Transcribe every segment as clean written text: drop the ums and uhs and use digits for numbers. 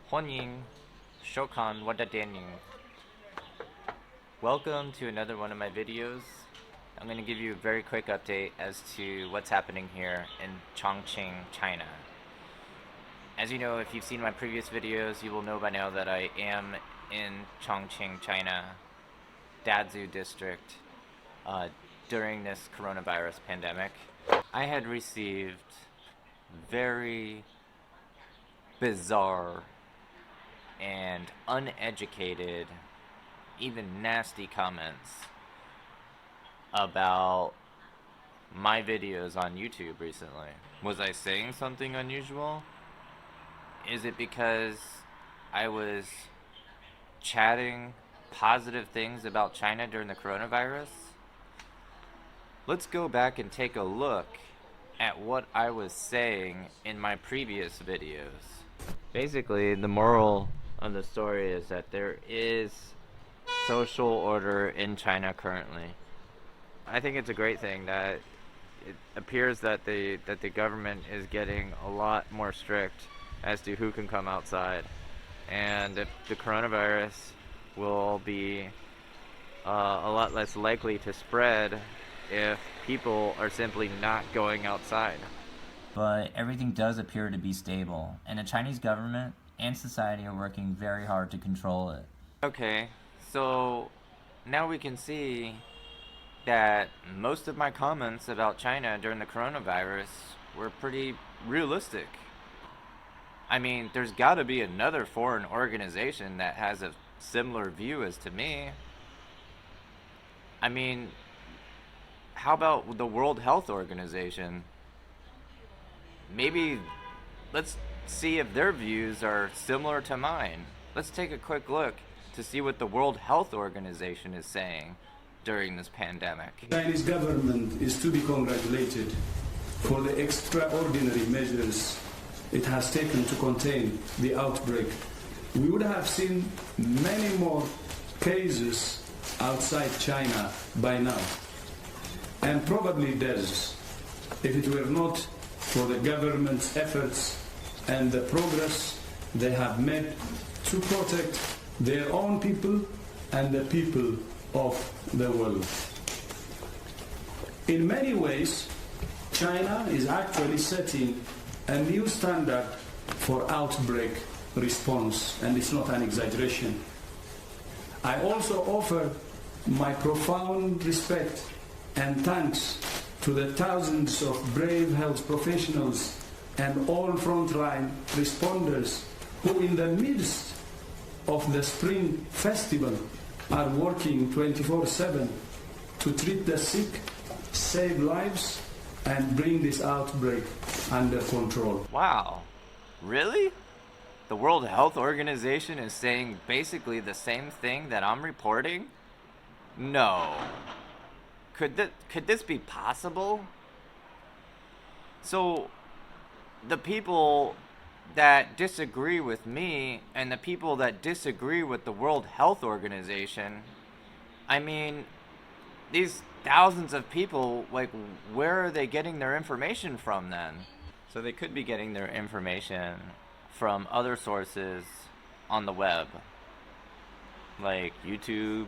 欢迎收看我的电影. Welcome to another one of my videos. I'm going to give you a very quick update as to what's happening here in Chongqing, China. As you know, if you've seen my previous videos, you will know by now that I am in Chongqing, China, Dazhu district, during this coronavirus pandemic. I had received very bizarre and uneducated, even nasty comments about my videos on YouTube recently. Was I saying something unusual? Is it because I was chatting positive things about China during the coronavirus? Let's go back and take a look at what I was saying in my previous videos. Basically, the moral of the story is that there is social order in China currently. I think it's a great thing that it appears that the government is getting a lot more strict as to who can come outside, and if the coronavirus will be a lot less likely to spread if people are simply not going outside. But everything does appear to be stable, and the Chinese government and society are working very hard to control it. Okay, so now we can see that most of my comments about China during the coronavirus were pretty realistic. I mean, there's gotta be another foreign organization that has a similar view as to me. I mean, how about the World Health Organization? Maybe let's see if their views are similar to mine. Let's take a quick look to see what the World Health Organization is saying during this pandemic. The Chinese government is to be congratulated for the extraordinary measures it has taken to contain the outbreak. We would have seen many more cases outside China by now, and probably deaths, if it were not for the government's efforts and the progress they have made to protect their own people and the people of the world. In many ways, China is actually setting a new standard for outbreak response, and it's not an exaggeration. I also offer my profound respect and thanks to the thousands of brave health professionals and all frontline responders who, in the midst of the Spring Festival, are working 24/7 to treat the sick, save lives, and bring this outbreak under control. Wow, really? The World Health Organization is saying basically the same thing that I'm reporting? No. Could this be possible? So, the people that disagree with me and the people that disagree with the World Health Organization, I mean, these thousands of people, like, where are they getting their information from then? So they could be getting their information from other sources on the web, like YouTube,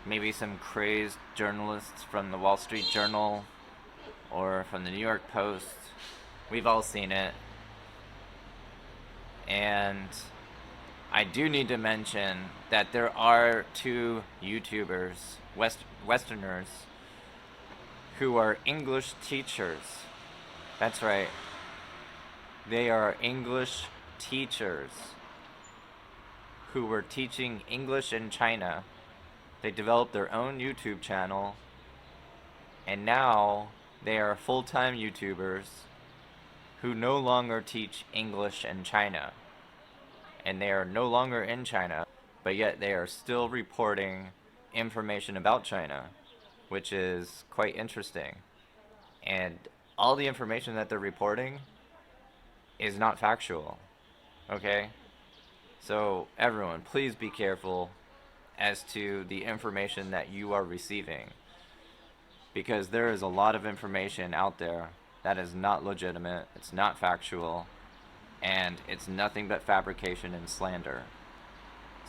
maybe some crazed journalists from the Wall Street Journal or from the New York Post. We've all seen it. And I do need to mention that there are two YouTubers, Westerners, who are English teachers. That's right. They are English teachers who were teaching English in China. They developed their own YouTube channel, and now they are full-time YouTubers who no longer teach English in China. And they are no longer in China, but yet they are still reporting information about China, which is quite interesting. And all the information that they're reporting is not factual, okay? So everyone, please be careful as to the information that you are receiving, because there is a lot of information out there that is not legitimate, it's not factual, and it's nothing but fabrication and slander.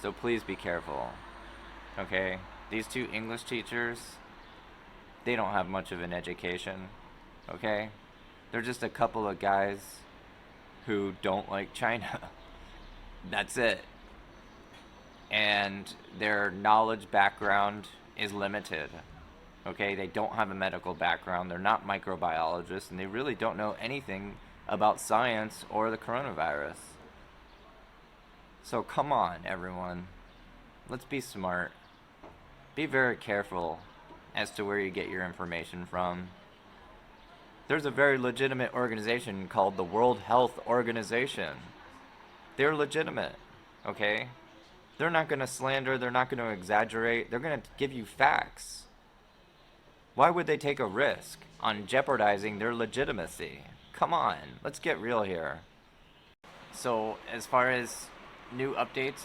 So please be careful, okay? These two English teachers, they don't have much of an education, okay? They're just a couple of guys who don't like China. That's it. And their knowledge background is limited. Okay, they don't have a medical background, they're not microbiologists, and they really don't know anything about science or the coronavirus. So come on, everyone. Let's be smart. Be very careful as to where you get your information from. There's a very legitimate organization called the World Health Organization. They're legitimate, okay? They're not going to slander, they're not going to exaggerate, they're going to give you facts. Why would they take a risk on jeopardizing their legitimacy? Come on, let's get real here. So, as far as new updates,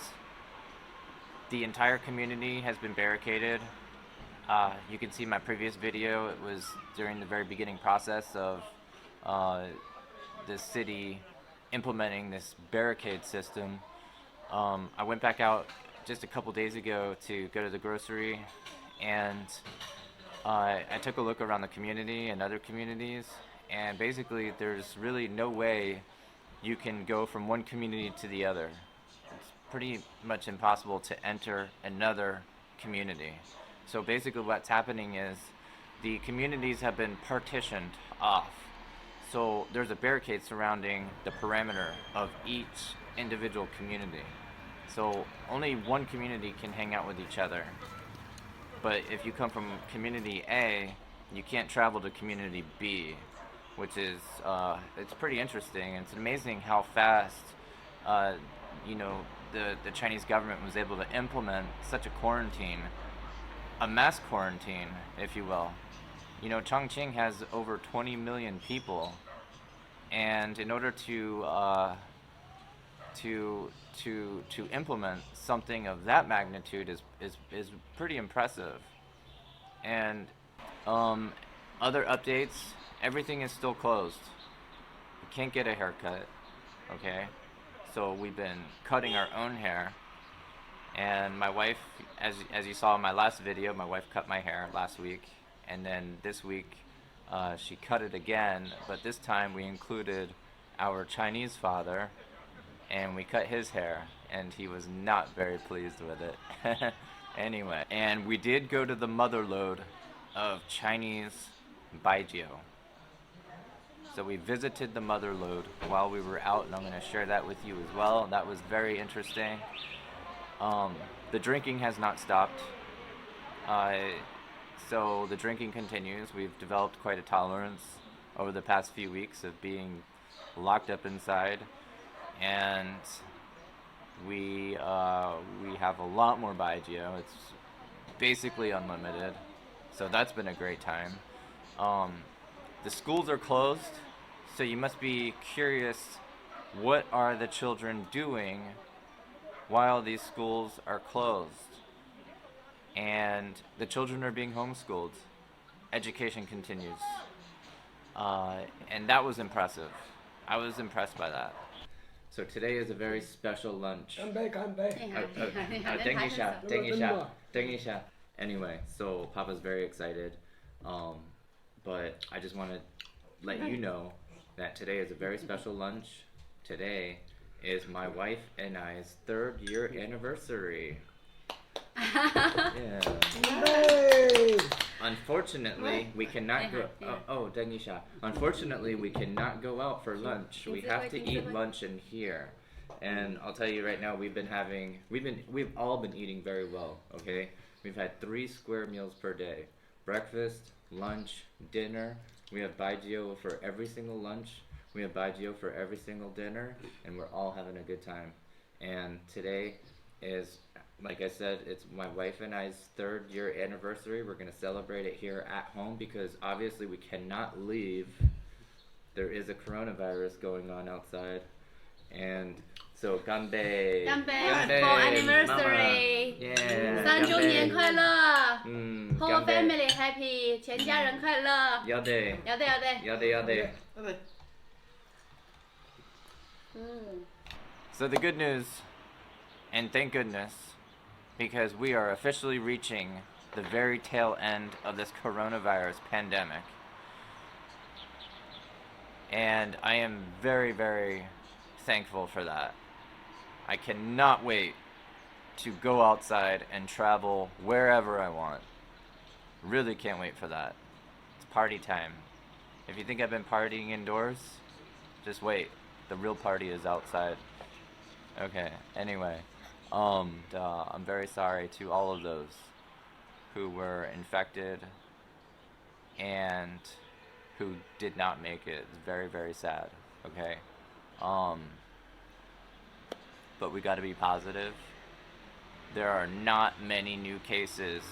the entire community has been barricaded. You can see my previous video. It was during the very beginning process of the city implementing this barricade system. I went back out just a couple days ago to go to the grocery, and I took a look around the community and other communities, and basically there's really no way you can go from one community to the other. It's pretty much impossible to enter another community. So basically what's happening is the communities have been partitioned off. So there's a barricade surrounding the perimeter of each individual community. So only one community can hang out with each other. But if you come from community A, you can't travel to community B, which is, it's pretty interesting. It's amazing how fast, the Chinese government was able to implement such a quarantine, a mass quarantine, if you will. You know, Chongqing has over 20 million people, and in order to implement something of that magnitude is pretty impressive. And other updates, everything is still closed. You can't get a haircut, okay? So we've been cutting our own hair. And my wife, as you saw in my last video, my wife cut my hair last week. And then this week, she cut it again. But this time we included our Chinese father, and we cut his hair, and he was not very pleased with it. Anyway, and we did go to the motherlode of Chinese Baijiu. So we visited the motherlode while we were out, and I'm going to share that with you as well. That was very interesting. The drinking has not stopped. So the drinking continues. We've developed quite a tolerance over the past few weeks of being locked up inside. And we have a lot more baijiu. It's basically unlimited, so that's been a great time. The schools are closed, so you must be curious, what are the children doing while these schools are closed? And the children are being homeschooled. Education continues, and that was impressive. I was impressed by that. So today is a very special lunch. Anyway, so Papa's very excited. But I just want to let you know that today is a very special lunch. Today is my wife and I's 3rd year anniversary. Yeah. Unfortunately, we cannot go. Unfortunately, we cannot go out for lunch. We have to eat lunch in here. And I'll tell you right now, we've all been eating very well. Okay, we've had 3 square meals per day: breakfast, lunch, dinner. We have baijiu for every single lunch. We have baijiu for every single dinner, and we're all having a good time. And today is, like I said, it's my wife and I's 3rd year anniversary. We're going to celebrate it here at home because obviously we cannot leave. There is a coronavirus going on outside. And so, ganbei. Ganbei for anniversary. Yeah. 3周年快乐 Whole family happy. 全家人快乐。要得。要得要得。要得要得。So the good news, and thank goodness, because we are officially reaching the very tail end of this coronavirus pandemic. And I am very, very thankful for that. I cannot wait to go outside and travel wherever I want. Really can't wait for that. It's party time. If you think I've been partying indoors, just wait. The real party is outside. Okay, anyway. I'm very sorry to all of those who were infected and who did not make it. It's very, very sad. Okay? But we gotta be positive. There are not many new cases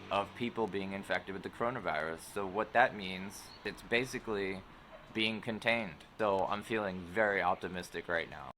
of people being infected with the coronavirus. So what that means, it's basically being contained. So I'm feeling very optimistic right now.